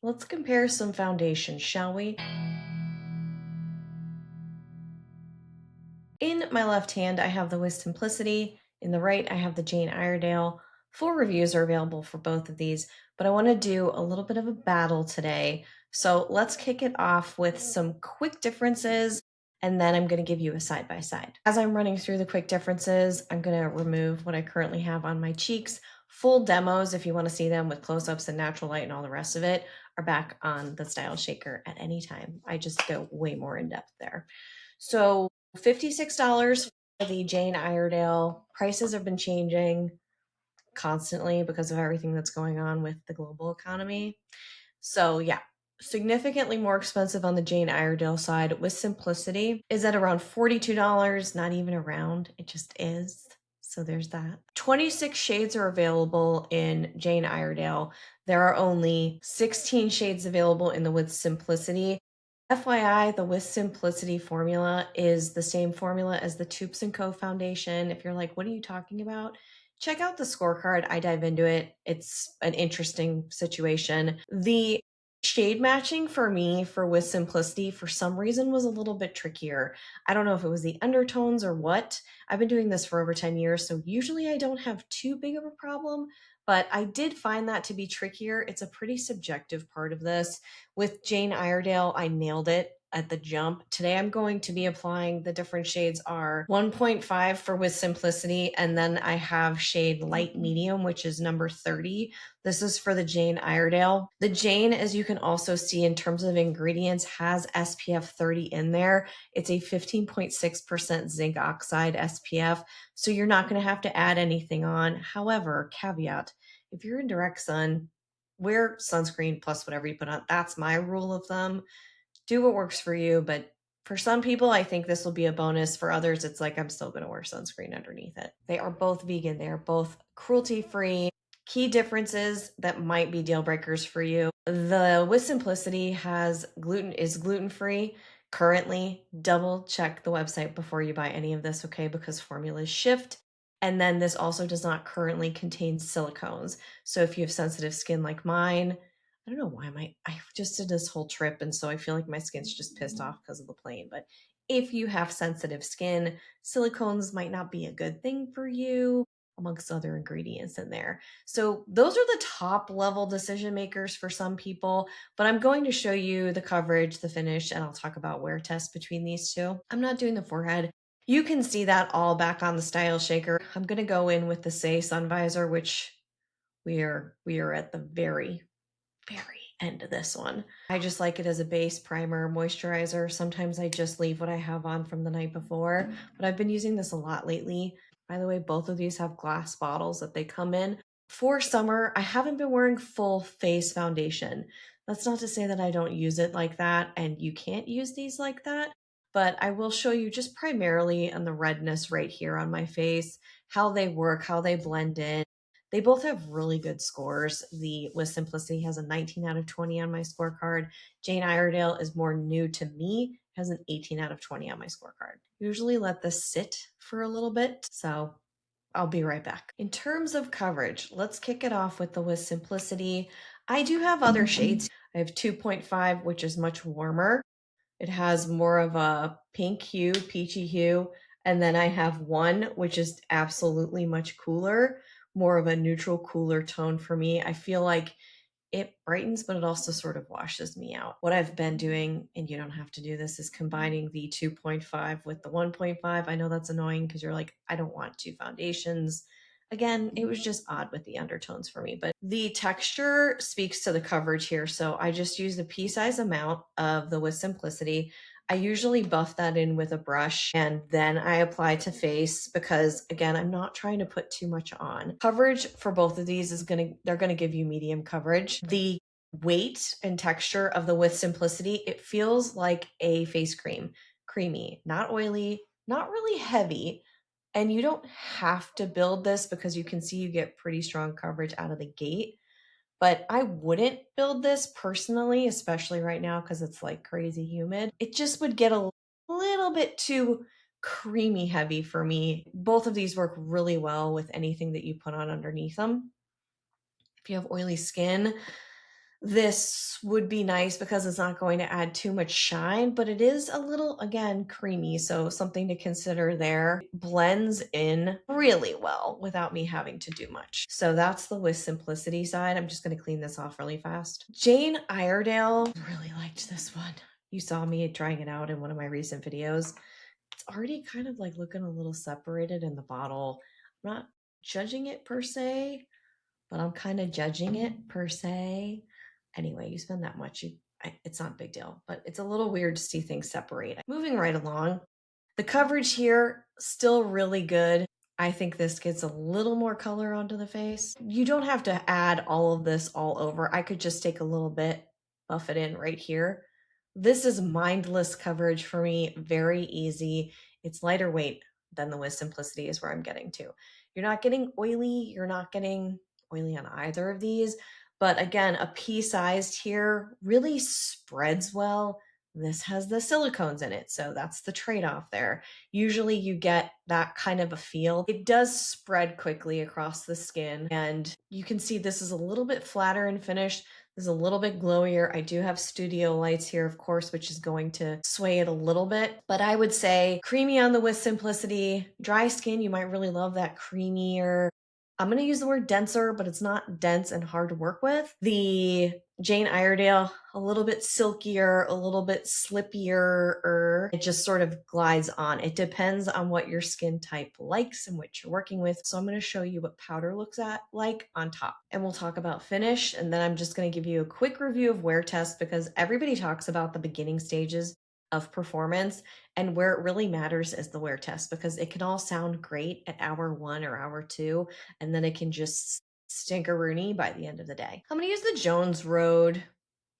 Let's compare some foundations, shall we? In my left hand, I have the withSimplicity. In the right, I have the Jane Iredale. Full reviews are available for both of these, but I want to do a little bit of a battle today. So let's kick it off with some quick differences, and then I'm going to give you a side-by-side. As I'm running through the quick differences, I'm going to remove what I currently have on my cheeks. Full demos, if you want to see them with close-ups and natural light and all the rest of it, are back on the Style Shaker at any time. I just go way more in depth there. So $56 for the Jane Iredale. Prices have been changing constantly because of everything that's going on with the global economy. So yeah, significantly more expensive on the Jane Iredale side. withSimplicity is at around $42, not even around, it just is. So there's that. 26 shades are available in Jane Iredale. There are only 16 shades available in the withSimplicity. FYI, the withSimplicity formula is the same formula as the Tubes & Co. foundation. If you're like, what are you talking about? Check out the scorecard. I dive into it. It's an interesting situation. The shade matching for me for withSimplicity for some reason was a little bit trickier. I don't know if it was the undertones or what. I've been doing this for over 10 years, so usually I don't have too big of a problem, but I did find that to be trickier. It's a pretty subjective part of this. With Jane Iredale, I nailed it at the jump. Today I'm going to be applying the different shades are 1.5 for withSimplicity, and then I have shade light medium, which is number 30. This is for the Jane Iredale. The Jane, as you can also see in terms of ingredients, has SPF 30 in there. It's a 15.6% zinc oxide SPF, so you're not going to have to add anything on. However, caveat, if you're in direct sun, wear sunscreen plus whatever you put on. That's my rule of thumb. Do what works for you, but for some people, I think this will be a bonus. For others, it's like I'm still going to wear sunscreen underneath it. They are both vegan. They are both cruelty-free. Key differences that might be deal breakers for you. The withSimplicity is gluten-free. Currently, double check the website before you buy any of this, okay? Because formulas shift. And then this also does not currently contain silicones. So if you have sensitive skin like mine, I don't know why I just did this whole trip, and so I feel like my skin's just pissed off because of the plane. But if you have sensitive skin, silicones might not be a good thing for you, amongst other ingredients in there. So those are the top level decision makers for some people, but I'm going to show you the coverage, the finish, and I'll talk about wear tests between these two. I'm not doing the forehead. You can see that all back on the Style Shaker. I'm going to go in with the Say Sun Visor, which we are at the very end of this one. I just like it as a base primer moisturizer. Sometimes I just leave what I have on from the night before, but I've been using this a lot lately. By the way, both of these have glass bottles that they come in. For summer, I haven't been wearing full face foundation. That's not to say that I don't use it like that, and you can't use these like that, but I will show you just primarily on the redness right here on my face, how they work, how they blend in. They both have really good scores. The withSimplicity has a 19 out of 20 on my scorecard. Jane Iredale is more new to me, has an 18 out of 20 on my scorecard. Usually let this sit for a little bit, so I'll be right back. In terms of coverage, let's kick it off with the withSimplicity. I do have other shades. I have 2.5, which is much warmer. It has more of a pink hue, peachy hue. And then I have 1, which is absolutely much cooler, more of a neutral, cooler tone for me. I feel like it brightens, but it also sort of washes me out. What I've been doing, and you don't have to do this, is combining the 2.5 with the 1.5. I know that's annoying because you're like, I don't want 2 foundations. Again, it was just odd with the undertones for me, but the texture speaks to the coverage here. So I just use the pea-size amount of the withSimplicity. I usually buff that in with a brush and then I apply to face because again, I'm not trying to put too much on. Coverage for both of these they're gonna give you medium coverage. The weight and texture of the withSimplicity, it feels like a face cream. Creamy, not oily, not really heavy. And you don't have to build this because you can see you get pretty strong coverage out of the gate. But I wouldn't build this personally, especially right now because it's like crazy humid. It just would get a little bit too creamy heavy for me. Both of these work really well with anything that you put on underneath them. If you have oily skin, This would be nice because it's not going to add too much shine, but it is a little, again, creamy. So something to consider there. It blends in really well without me having to do much. So that's the withSimplicity side. I'm just going to clean this off really fast. Jane Iredale, really liked this one. You saw me trying it out in one of my recent videos. It's already kind of like looking a little separated in the bottle. I'm not judging it per se, but I'm kind of judging it per se. Anyway, you spend that much, it's not a big deal, but it's a little weird to see things separate. Moving right along, the coverage here, still really good. I think this gets a little more color onto the face. You don't have to add all of this all over. I could just take a little bit, buff it in right here. This is mindless coverage for me, very easy. It's lighter weight than the withSimplicity is where I'm getting to. You're not getting oily, you're not getting oily on either of these, but again, a pea-sized here really spreads well. This has the silicones in it, so that's the trade-off there. Usually you get that kind of a feel. It does spread quickly across the skin, and you can see this is a little bit flatter and finished. This is a little bit glowier. I do have studio lights here, of course, which is going to sway it a little bit, but I would say creamy on the withSimplicity. Dry skin, you might really love that creamier. I'm going to use the word denser, but it's not dense and hard to work with. The Jane Iredale, a little bit silkier, a little bit slippier. It just sort of glides on. It depends on what your skin type likes and what you're working with. So I'm going to show you what powder looks like on top. And we'll talk about finish. And then I'm just going to give you a quick review of wear test because everybody talks about the beginning stages of performance, and where it really matters is the wear test, because it can all sound great at hour 1 or hour 2, and then it can just stinkeroony by the end of the day. I'm going to use the Jones Road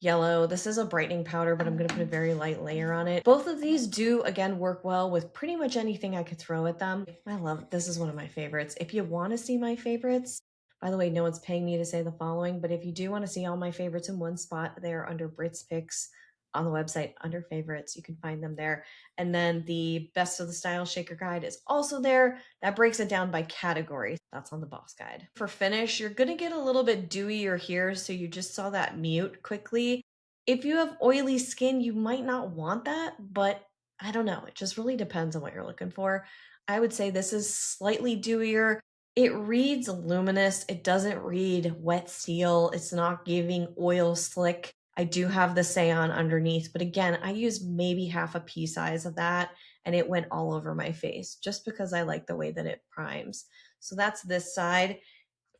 yellow. This is a brightening powder, but I'm going to put a very light layer on it. Both of these do, again, work well with pretty much anything I could throw at them. I love it. This is one of my favorites. If you want to see my favorites, by the way, no one's paying me to say the following, but if you do want to see all my favorites in one spot, they're under Britt's Picks on the website under favorites. You can find them there. And then the Best of the Style Shaker Guide is also there. That breaks it down by category. That's on the Boss Guide. For finish, you're going to get a little bit dewier here. So you just saw that mute quickly. If you have oily skin, you might not want that, but I don't know. It just really depends on what you're looking for. I would say this is slightly dewier. It reads luminous. It doesn't read wet seal. It's not giving oil slick. I do have the Sayon underneath, but again, I used maybe half a pea size of that and it went all over my face just because I like the way that it primes. So that's this side.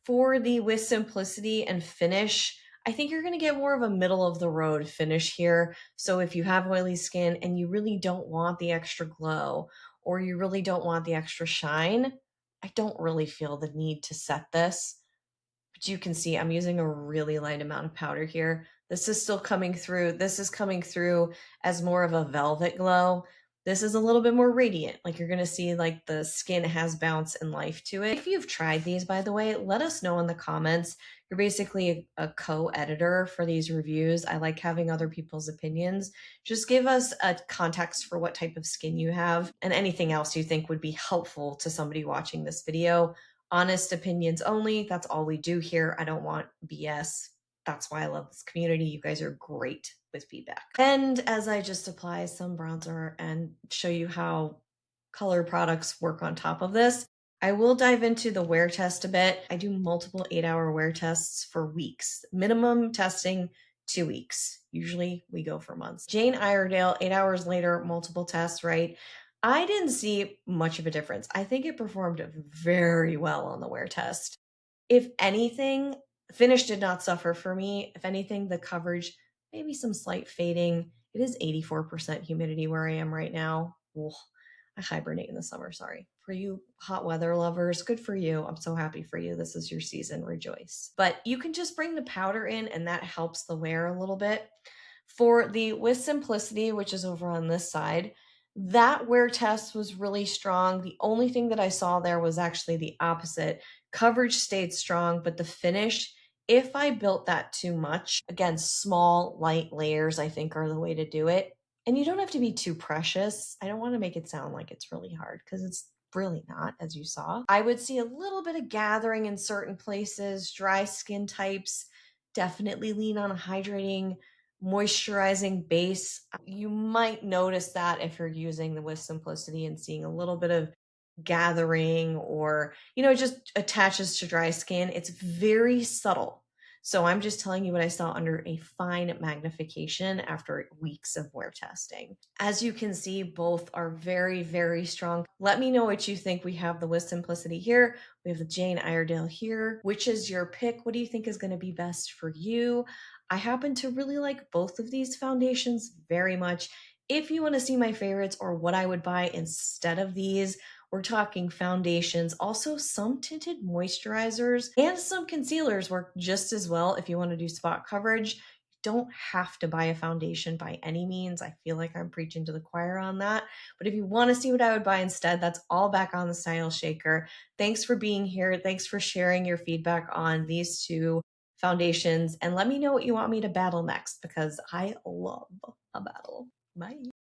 For the withSimplicity and finish, I think you're going to get more of a middle of the road finish here. So if you have oily skin and you really don't want the extra glow or you really don't want the extra shine, I don't really feel the need to set this. But you can see I'm using a really light amount of powder here. This is still coming through. This is coming through as more of a velvet glow. This is a little bit more radiant. Like you're going to see like the skin has bounce and life to it. If you've tried these, by the way, let us know in the comments. You're basically a co-editor for these reviews. I like having other people's opinions. Just give us a context for what type of skin you have and anything else you think would be helpful to somebody watching this video. Honest opinions only. That's all we do here. I don't want BS. That's why I love this community. You guys are great with feedback. And as I just apply some bronzer and show you how color products work on top of this, I will dive into the wear test a bit. I do multiple 8-hour wear tests for weeks. Minimum testing 2 weeks. Usually we go for months. Jane Iredale, 8 hours later, multiple tests, right? I didn't see much of a difference. I think it performed very well on the wear test. If anything, finish did not suffer for me. If anything, the coverage, maybe some slight fading. It is 84% humidity where I am right now. Ugh, I hibernate in the summer, sorry. For you hot weather lovers, good for you. I'm so happy for you. This is your season, rejoice. But you can just bring the powder in and that helps the wear a little bit. For the withSimplicity, which is over on this side, that wear test was really strong. The only thing that I saw there was actually the opposite. Coverage stayed strong, but the finish, if I built that too much, again, small, light layers, I think are the way to do it. And you don't have to be too precious. I don't want to make it sound like it's really hard because it's really not, as you saw. I would see a little bit of gathering in certain places, dry skin types definitely lean on a hydrating, moisturizing base. You might notice that if you're using the With Simplicity and seeing a little bit of gathering, or, it just attaches to dry skin. It's very subtle. So I'm just telling you what I saw under a fine magnification after weeks of wear testing. As you can see, both are very, very strong. Let me know what you think. We have the With Simplicity here. We have the Jane Iredale here. Which is your pick? What do you think is going to be best for you? I happen to really like both of these foundations very much. If you want to see my favorites or what I would buy instead of these, we're talking foundations, also some tinted moisturizers and some concealers work just as well if you want to do spot coverage. You don't have to buy a foundation by any means. I feel like I'm preaching to the choir on that. But if you want to see what I would buy instead, that's all back on the Style Shaker. Thanks for being here. Thanks for sharing your feedback on these two foundations. And let me know what you want me to battle next, because I love a battle. Bye.